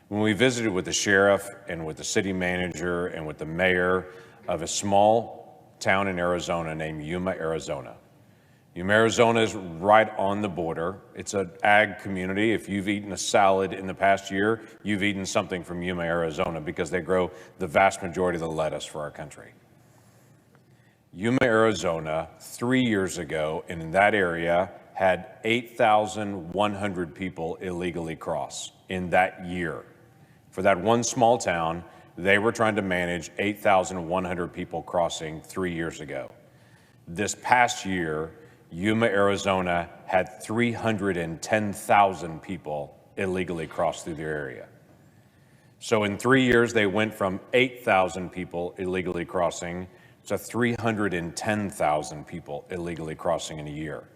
When we visited with the sheriff and with the city manager and with the mayor of a small town in Arizona named Yuma, Arizona. Yuma, Arizona is right on the border. It's an ag community. If you've eaten a salad in the past year, you've eaten something from Yuma, Arizona, because they grow the vast majority of the lettuce for our country. Yuma, Arizona, 3 years ago, and in that area, had 8,100 people illegally cross in that year. For that one small town, they were trying to manage 8,100 people crossing 3 years ago. This past year, Yuma, Arizona had 310,000 people illegally cross through their area. So in 3 years, they went from 8,000 people illegally crossing to 310,000 people illegally crossing in a year.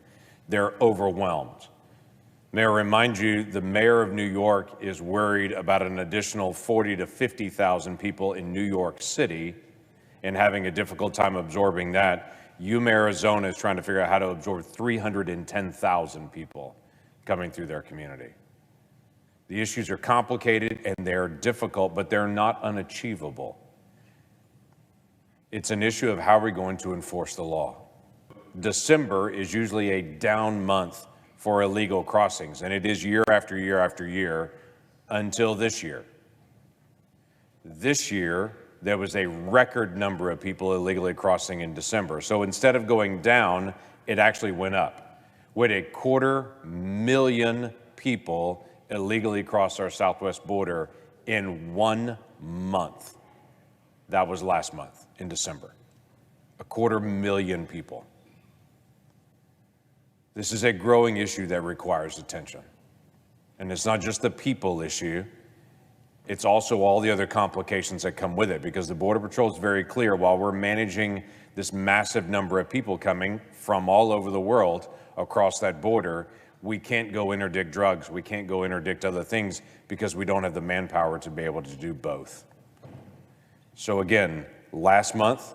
They're overwhelmed. May I remind you, the mayor of New York is worried about an additional 40 to 50,000 people in New York City and having a difficult time absorbing that. Yuma, Arizona is trying to figure out how to absorb 310,000 people coming through their community. The issues are complicated and they're difficult, but they're not unachievable. It's an issue of how we're going to enforce the law. December is usually a down month for illegal crossings, and it is year after year after year until this year. This year, there was a record number of people illegally crossing in December. So instead of going down, it actually went up. We had 250,000 people illegally cross our southwest border in 1 month. That was last month in December. 250,000 people. This is a growing issue that requires attention. And it's not just the people issue, it's also all the other complications that come with it, because the Border Patrol is very clear. While we're managing this massive number of people coming from all over the world across that border, we can't go interdict drugs, we can't go interdict other things because we don't have the manpower to be able to do both. So again, last month,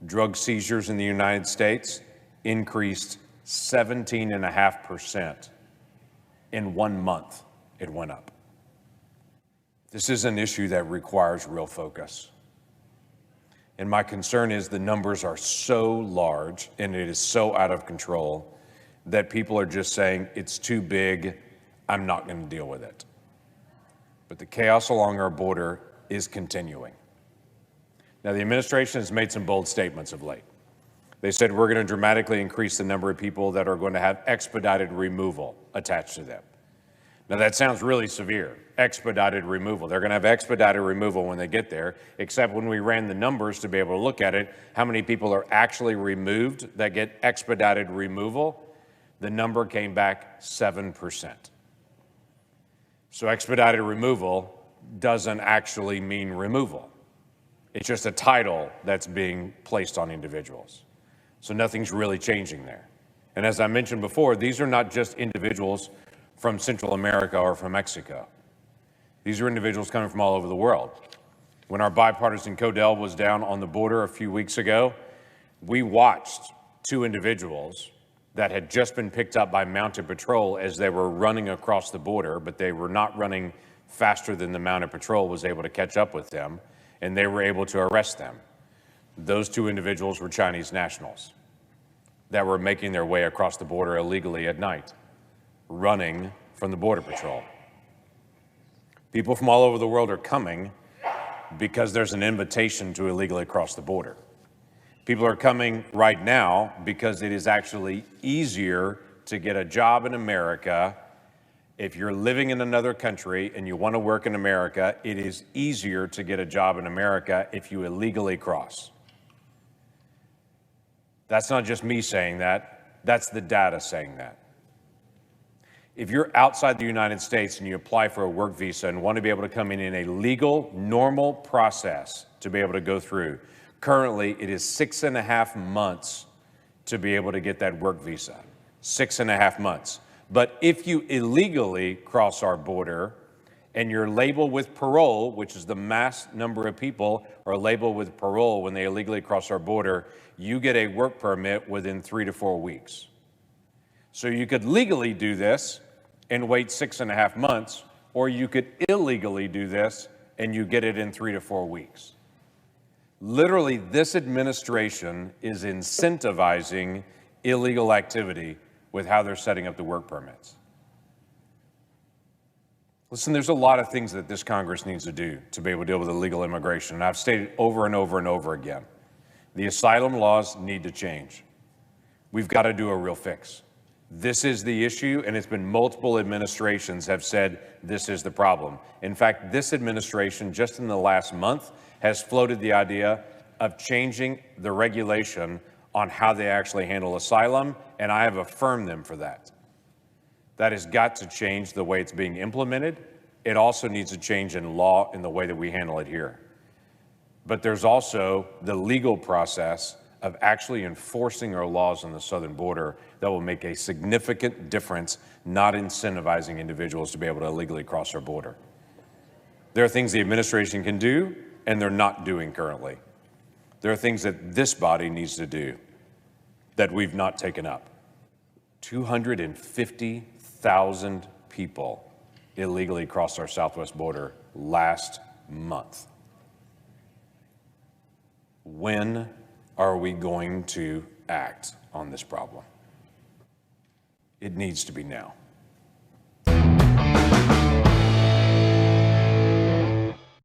drug seizures in the United States increased 17.5%. In 1 month, it went up. This is an issue that requires real focus. And my concern is the numbers are so large and it is so out of control that people are just saying, it's too big, I'm not going to deal with it. But the chaos along our border is continuing. Now, the administration has made some bold statements of late. They said we're going to dramatically increase the number of people that are going to have expedited removal attached to them. Now, that sounds really severe, expedited removal. They're going to have expedited removal when they get there, except when we ran the numbers to be able to look at it, how many people are actually removed that get expedited removal, the number came back 7%. So expedited removal doesn't actually mean removal. It's just a title that's being placed on individuals. So nothing's really changing there. And as I mentioned before, these are not just individuals from Central America or from Mexico. These are individuals coming from all over the world. When our bipartisan Codell was down on the border a few weeks ago, we watched 2 individuals that had just been picked up by Mounted Patrol as they were running across the border, but they were not running faster than the Mounted Patrol was able to catch up with them, and they were able to arrest them. Those 2 individuals were Chinese nationals that were making their way across the border illegally at night, running from the Border Patrol. People from all over the world are coming because there's an invitation to illegally cross the border. People are coming right now because it is actually easier to get a job in America. If you're living in another country and you want to work in America, it is easier to get a job in America if you illegally cross. That's not just me saying that, that's the data saying that. If you're outside the United States and you apply for a work visa and want to be able to come in a legal, normal process to be able to go through, currently it is 6.5 months to be able to get that work visa. 6.5 months. But if you illegally cross our border and you're labeled with parole, which is the mass number of people are labeled with parole when they illegally cross our border, you get a work permit within 3 to 4 weeks. So you could legally do this and wait 6.5 months, or you could illegally do this and you get it in 3 to 4 weeks. Literally, this administration is incentivizing illegal activity with how they're setting up the work permits. Listen, there's a lot of things that this Congress needs to do to be able to deal with illegal immigration, and I've stated over and over and over again. The asylum laws need to change. We've got to do a real fix. This is the issue, and it's been multiple administrations have said this is the problem. In fact, this administration, just in the last month, has floated the idea of changing the regulation on how they actually handle asylum, and I have affirmed them for that. That has got to change the way it's being implemented. It also needs to change in law in the way that we handle it here. But there's also the legal process of actually enforcing our laws on the southern border that will make a significant difference, not incentivizing individuals to be able to illegally cross our border. There are things the administration can do, and they're not doing currently. There are things that this body needs to do that we've not taken up. 250,000 people illegally crossed our southwest border last month. When are we going to act on this problem? It needs to be now.